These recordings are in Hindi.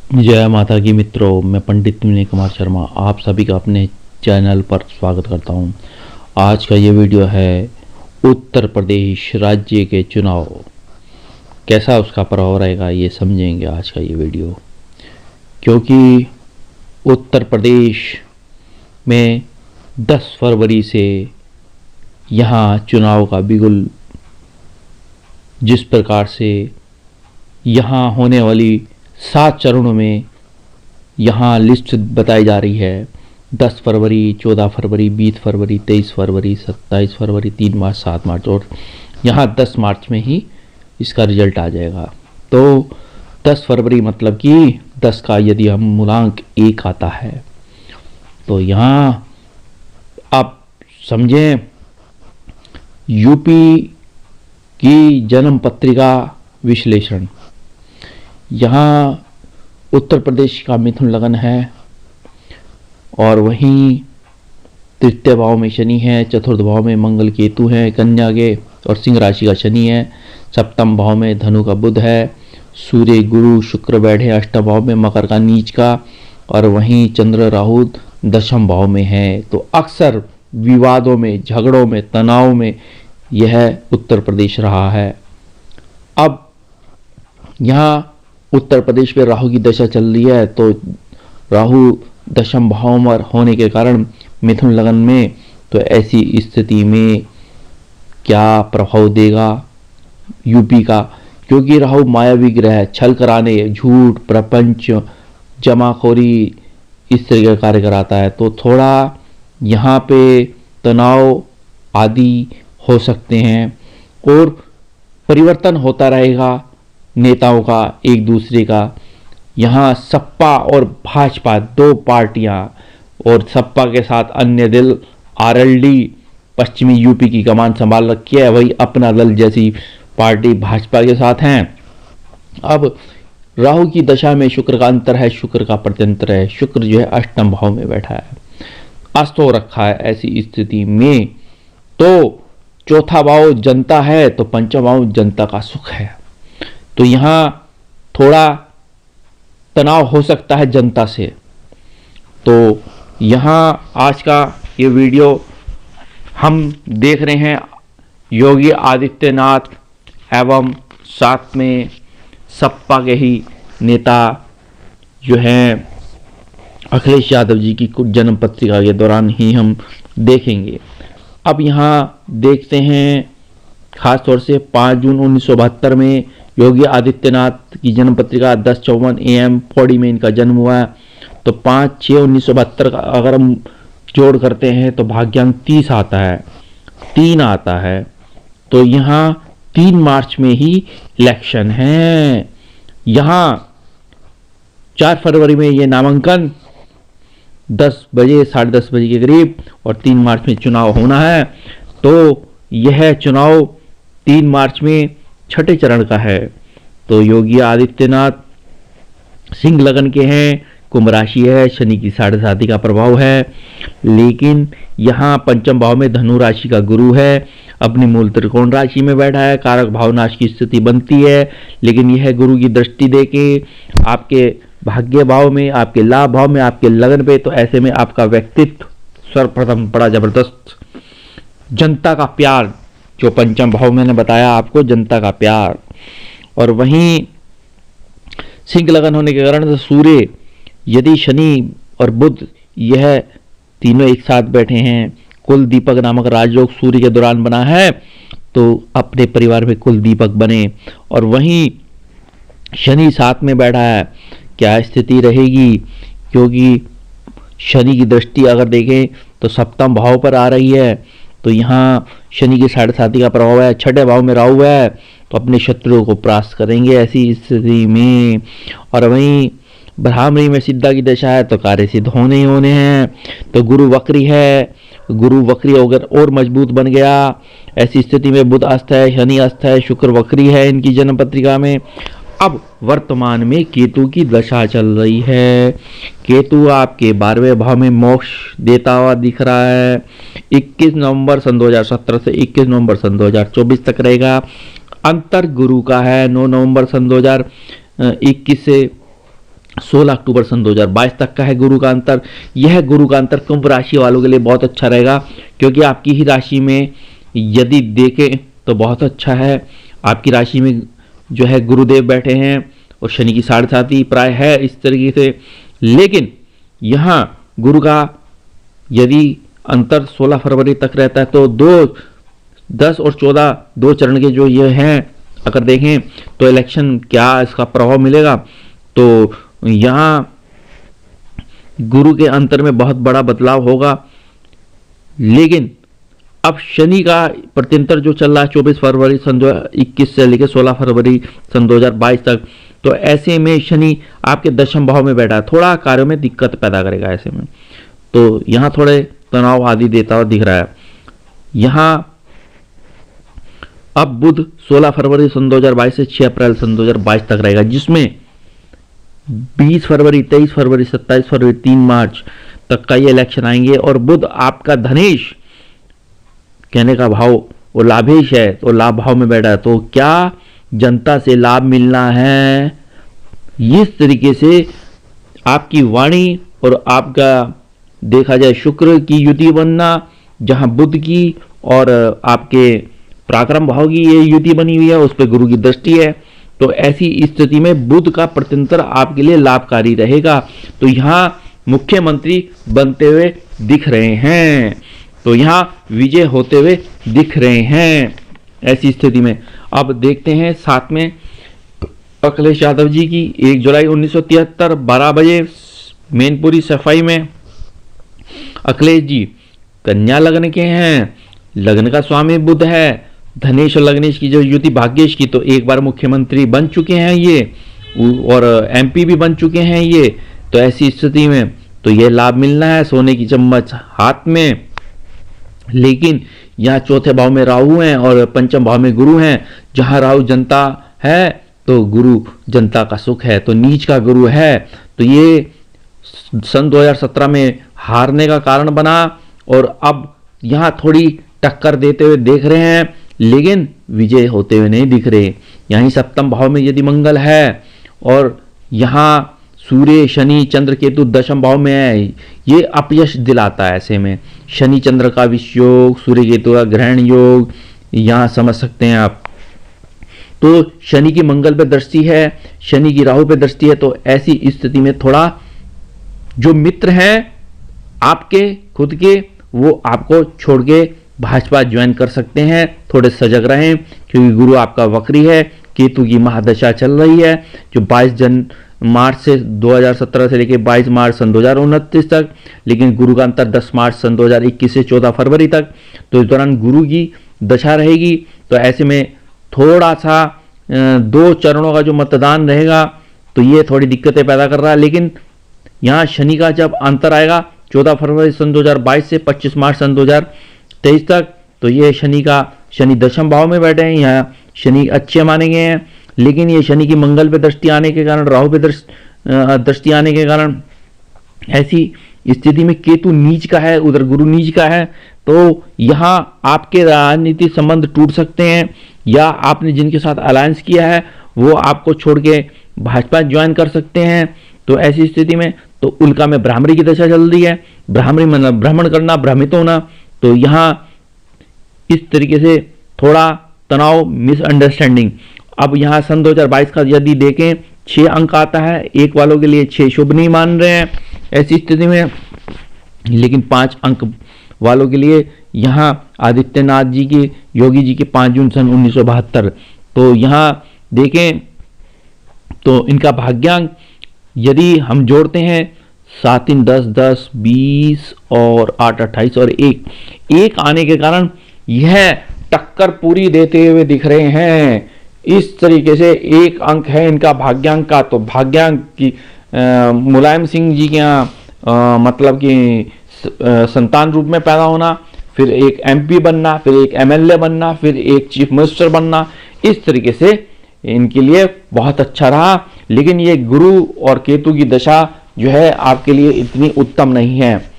जय माता की मित्रों, मैं पंडित विनय कुमार शर्मा आप सभी का अपने चैनल पर स्वागत करता हूं। आज का ये वीडियो है उत्तर प्रदेश राज्य के चुनाव, कैसा उसका प्रभाव रहेगा ये समझेंगे आज का ये वीडियो। क्योंकि उत्तर प्रदेश में 10 फरवरी से यहाँ चुनाव का बिगुल जिस प्रकार से यहाँ होने वाली 7 चरणों में यहाँ लिस्ट बताई जा रही है। 10 फरवरी, 14 फरवरी, 20 फरवरी, 23 फरवरी, 27 फरवरी, 3 मार्च, 7 मार्च और यहाँ 10 मार्च में ही इसका रिजल्ट आ जाएगा। तो 10 फरवरी मतलब कि 10 का यदि हम मूलांक 1 आता है तो यहाँ आप समझें यूपी की जन्म पत्रिका विश्लेषण। यहाँ उत्तर प्रदेश का मिथुन लगन है और वहीं तृतीय भाव में शनि है, चतुर्थ भाव में मंगल केतु है कन्या के और सिंह राशि का शनि है, सप्तम भाव में धनु का बुध है, सूर्य गुरु शुक्र बैठे अष्टम भाव में मकर का नीच का और वहीं चंद्र राहु दशम भाव में है। तो अक्सर विवादों में, झगड़ों में, तनाव में यह उत्तर प्रदेश रहा है। अब यहाँ उत्तर प्रदेश में राहु की दशा चल रही है तो राहु दशम भाव में होने के कारण मिथुन लगन में, तो ऐसी स्थिति में क्या प्रभाव देगा यूपी का, क्योंकि राहु मायावी ग्रह है, छल कराने, झूठ, प्रपंच, जमाखोरी इस तरह का कार्य कराता है। तो थोड़ा यहाँ पे तनाव आदि हो सकते हैं और परिवर्तन होता रहेगा नेताओं का एक दूसरे का। यहाँ सपा और भाजपा 2 पार्टियां और सपा के साथ अन्य दल आरएलडी पश्चिमी यूपी की कमान संभाल रखी है, वही अपना दल जैसी पार्टी भाजपा के साथ हैं। अब राहु की दशा में शुक्र का अंतर है, शुक्र का प्रत्यंतर है, शुक्र जो है अष्टम भाव में बैठा है, अस्त हो रखा है। ऐसी स्थिति में तो चौथा भाव जनता है तो पंचम भाव जनता का सुख है। तो यहाँ थोड़ा तनाव हो सकता है जनता से। तो यहाँ आज का ये वीडियो हम देख रहे हैं योगी आदित्यनाथ एवं साथ में सपा के ही नेता जो हैं अखिलेश यादव जी की कुछ जन्म पत्रिका के दौरान ही हम देखेंगे। अब यहाँ देखते हैं खास तौर से 5 जून 1972 में योगी आदित्यनाथ की जन्म पत्रिका 10:54 AM पौड़ी में इनका जन्म हुआ है। तो 5/6/1972 का अगर हम जोड़ करते हैं तो भाग्यांक 30 आता है, 3 आता है। तो यहाँ 3 मार्च में ही इलेक्शन है। यहाँ 4 फरवरी में ये नामांकन 10 बजे, 10:30 बजे के करीब और 3 मार्च में चुनाव होना है। तो यह चुनाव 3 मार्च में छठे चरण का है। तो योगी आदित्यनाथ सिंह लगन के हैं, कुंभ राशि है, शनि की 7.5 का प्रभाव है, लेकिन यहाँ पंचम भाव में धनु राशि का गुरु है, अपनी मूल त्रिकोण राशि में बैठा है, कारक भावनाश की स्थिति बनती है। लेकिन यह गुरु की दृष्टि देके आपके भाग्य भाव में, आपके लाभ भाव में, आपके लगन पे, तो ऐसे में आपका व्यक्तित्व सर्वप्रथम बड़ा जबरदस्त, जनता का प्यार, जो पंचम भाव मैंने बताया आपको, जनता का प्यार। और वहीं सिंह लगन होने के कारण से सूर्य, यदि शनि और बुध यह तीनों एक साथ बैठे हैं, कुल दीपक नामक राजयोग सूर्य के दौरान बना है, तो अपने परिवार में कुल दीपक बने। और वहीं शनि साथ में बैठा है, क्या स्थिति रहेगी, क्योंकि शनि की दृष्टि अगर देखें तो सप्तम भाव पर आ रही है। तो यहाँ शनि की 7.5 का प्रभाव है, छठे भाव में राहु है, तो अपने शत्रुओं को परास्त करेंगे ऐसी स्थिति में। और वहीं ब्राह्मणी में सिद्धा की दशा है तो कार्य सिद्ध होने ही होने हैं। तो गुरु वक्री है, गुरु वक्री अगर और मजबूत बन गया, ऐसी स्थिति में बुध अस्त है, शनि अस्त है, शुक्र वक्री है इनकी जन्म पत्रिका में। अब वर्तमान में केतु की दशा चल रही है। केतु आपके 12वें भाव में मोक्ष देता हुआ दिख रहा है। 21 नवंबर सन 2017 से 21 नवंबर सन 2024 तक रहेगा। अंतर गुरु का है 9 नवंबर सन 2021 से 16 अक्टूबर सन 2022 तक का है गुरु का अंतर। यह गुरु का अंतर कुंभ राशि वालों के लिए बहुत अच्छा रहेगा, क्योंकि आपकी ही राशि में यदि देखें तो बहुत अच्छा है। आपकी राशि में जो है गुरुदेव बैठे हैं और शनि की 7.5 प्राय है इस तरीके से। लेकिन यहाँ गुरु का यदि अंतर 16 फरवरी तक रहता है तो 10 और 14 दो चरण के जो ये हैं, अगर देखें तो इलेक्शन क्या इसका प्रभाव मिलेगा, तो यहाँ गुरु के अंतर में बहुत बड़ा बदलाव होगा। लेकिन अब शनि का प्रत्यंतर जो चल रहा है 24 फरवरी सन 2021 से लेकर 16 फरवरी सन 2022 तक, तो ऐसे में शनि आपके दशम भाव में बैठा है, थोड़ा कार्यों में दिक्कत पैदा करेगा ऐसे में, तो यहाँ थोड़े तनाव आदि देता हुआ दिख रहा है। यहाँ अब बुध 16 फरवरी सन 2022 से 6 अप्रैल सन 2022 तक रहेगा, जिसमें 20 फरवरी 23 फरवरी 27 फरवरी 3 मार्च तक का ये इलेक्शन आएंगे। और बुध आपका धनेश कहने का भाव वो लाभेश है, तो लाभ भाव में बैठा है, तो क्या जनता से लाभ मिलना है, इस तरीके से आपकी वाणी और आपका देखा जाए शुक्र की युति बनना, जहां बुध की और आपके पराक्रम भाव की ये युति बनी हुई है, उस पर गुरु की दृष्टि है, तो ऐसी स्थिति में बुध का प्रत्यंतर आपके लिए लाभकारी रहेगा। तो यहाँ मुख्यमंत्री बनते हुए दिख रहे हैं, तो यहाँ विजय होते हुए दिख रहे हैं ऐसी स्थिति में। अब देखते हैं साथ में अखिलेश यादव जी की 1 जुलाई 1973 12 बजे मैनपुरी सफाई में। अखिलेश जी कन्या लग्न के हैं, लग्न का स्वामी बुध है, धनेश और लग्नेश की जो युति भाग्येश की, तो एक बार मुख्यमंत्री बन चुके हैं ये और एमपी भी बन चुके हैं ये, तो ऐसी स्थिति में तो ये लाभ मिलना है, सोने की चम्मच हाथ में। लेकिन यहाँ चौथे भाव में राहु हैं और पंचम भाव में गुरु हैं, जहां राहु जनता है तो गुरु जनता का सुख है, तो नीच का गुरु है, तो ये सन 2017 में हारने का कारण बना और अब यहाँ थोड़ी टक्कर देते हुए देख रहे हैं, लेकिन विजय होते हुए नहीं दिख रहे। यहीं सप्तम भाव में यदि मंगल है और यहाँ सूर्य शनि चंद्र केतु दशम भाव में है, ये अपयश दिलाता है। ऐसे में शनि चंद्र का विष योग, सूर्य केतु का ग्रहण योग यहाँ समझ सकते हैं आप। तो शनि की मंगल पे दृष्टि है, शनि की राहु पे दृष्टि है, तो ऐसी स्थिति में थोड़ा जो मित्र हैं आपके खुद के, वो आपको छोड़ के भाजपा ज्वाइन कर सकते हैं। थोड़े सजग रहें, क्योंकि गुरु आपका वक्री है, केतु की महादशा चल रही है जो 22 मार्च से 2017 से लेकर 22 मार्च सन 2029 तक, लेकिन गुरु का अंतर 10 मार्च सन 2021 से 14 फरवरी तक, तो इस दौरान गुरु की दशा रहेगी। तो ऐसे में थोड़ा सा 2 चरणों का जो मतदान रहेगा, तो ये थोड़ी दिक्कतें पैदा कर रहा है। लेकिन यहाँ शनि का जब अंतर आएगा 14 फरवरी सन 2022 से 25 मार्च सन 2023 तक, तो ये शनि दशम भाव में बैठे हैं, यहाँ शनि अच्छे माने गए हैं। लेकिन ये शनि की मंगल पे दृष्टि आने के कारण, राहु पे दृष्टि आने के कारण, ऐसी स्थिति में केतु नीच का है, उधर गुरु नीच का है, तो यहाँ आपके राजनीतिक संबंध टूट सकते हैं, या आपने जिनके साथ अलायंस किया है वो आपको छोड़ के भाजपा ज्वाइन कर सकते हैं। तो ऐसी स्थिति में तो उल्का में भ्रामरी की दशा चल रही है, भ्रामरी मतलब भ्रमण करना, भ्रमित होना, तो यहाँ इस तरीके से थोड़ा तनाव, मिसअंडरस्टैंडिंग। अब यहाँ सन 2022 का यदि देखें 6 अंक आता है, एक वालों के लिए 6 शुभ नहीं मान रहे हैं ऐसी स्थिति में, लेकिन 5 अंक वालों के लिए यहाँ आदित्यनाथ जी के, योगी जी के 5 जून सन 1972, तो यहाँ देखें तो इनका भाग्यांक यदि हम जोड़ते हैं 7 3 10 10 20 और 8 28 और 1 आने के कारण यह टक्कर पूरी देते हुए दिख रहे हैं। इस तरीके से 1 अंक है इनका भाग्यांक का, तो भाग्यांक की मुलायम सिंह जी के यहाँ मतलब कि संतान रूप में पैदा होना, फिर एक एमपी बनना, फिर एक एमएलए बनना, फिर एक चीफ मिनिस्टर बनना, इस तरीके से इनके लिए बहुत अच्छा रहा। लेकिन ये गुरु और केतु की दशा जो है आपके लिए इतनी उत्तम नहीं है।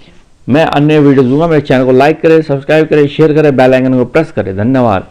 मैं अन्य वीडियो दूंगा, मेरे चैनल को लाइक करें, सब्सक्राइब करें, शेयर करें, बेल आइकन को प्रेस करें। धन्यवाद।